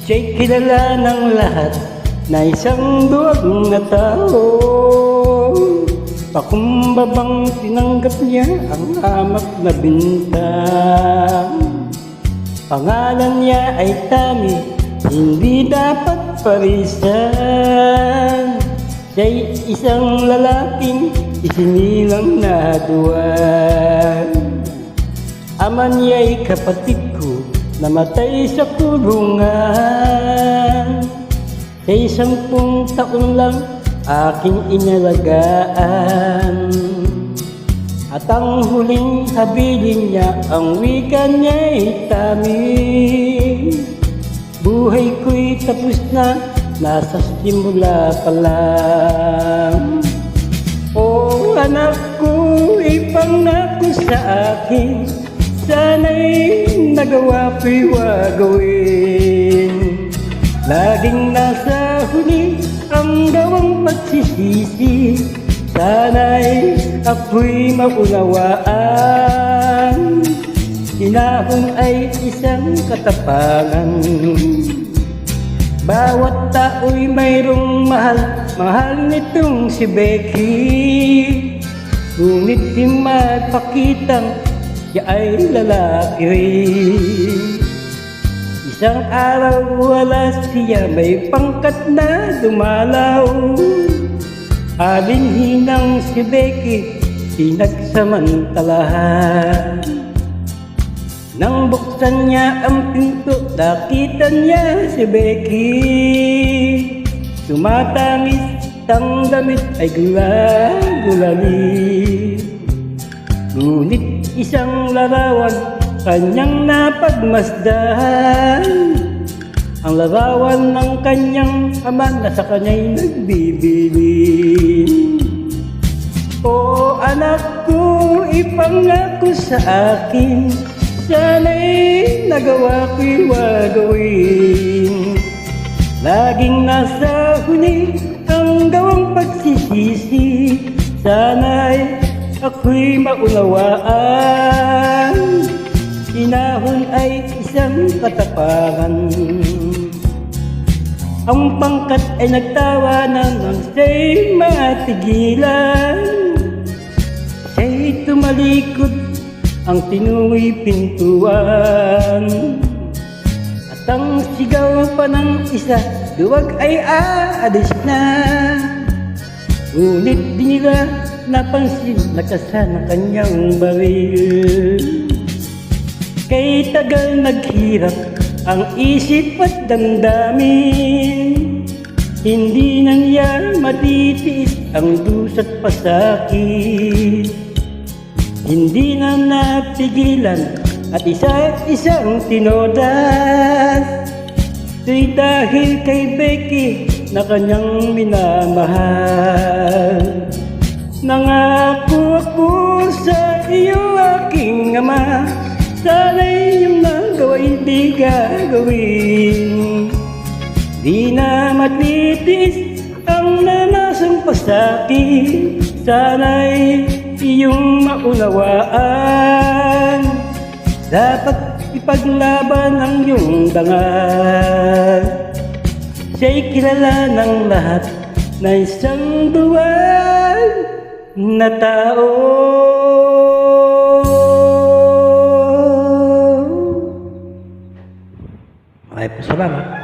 Siya'y kilala ng lahat na isang duwag na tao. Pakumbabang tinanggap niya ang hamak na bintang. Pangalan niya ay Tami, hindi dapat parisan. Siya'y isang lalaking isinilang na duwan. Ama niya'y kapatid ko, namatay sa kulungan. Kay 10 taon lang aking inalagaan. At ang huling habilin niya, ang wika niya'y Tami. Buhay ko'y tapos na, nasa simula pa lang. O anak ko, ipangako sa akin, sana'y nagawa ko'y wagawin. Laging nasa huli ang gawang pagsisisi, sana'y ako'y maunawaan. Hinahon ay isang katapangan. Bawat tao'y mayroong mahal, mahal nitong si Becky. Ngunit di mapakitang siya ay lalaki rin. Isang araw wala siya, may pangkat na dumalaw. Alinhinang si Becky, pinagsamantalahan. Nang buksan niya ang pinto, nakita niya si Becky. Tumatangis, ang damit ay gula-gulali. Ngunit isang larawan kanyang napagmasdan. Ang larawan ng kanyang ama na sa kanya'y nagbibilin. O anak ko, ipangako sa akin, sana'y nagawa ko'y wagawin. Laging nasa huli ang gawang pagsisisi, sana'y ako'y maunawaan. Hinahon ay isang katapangan. Ang pangkat ay nagtawanan nang siya'y matigilan. Siya'y tumalikod, ang tinuloy pintuan. At ang sigaw pa ng isa, duwag ay aalis na. Ngunit di nila napansin, nakasan ang kanyang baril. Kay tagal naghirap ang isip at damdamin, hindi na niya matitiis ang dusat pasakit. Hindi na napigilan at isa-isang tinodas. Ito'y dahil kay Becky na kanyang minamahal. Nangako ako sa iyo aking ama, sana'y iyong nagawa'y di gagawin. Di na matitiis ang nanasang pasakit, sana'y iyong maunawaan. Dapat ipaglaban ang iyong dangal. Siya'y kilala ng lahat na isang duwag na tao. Maraming salamat.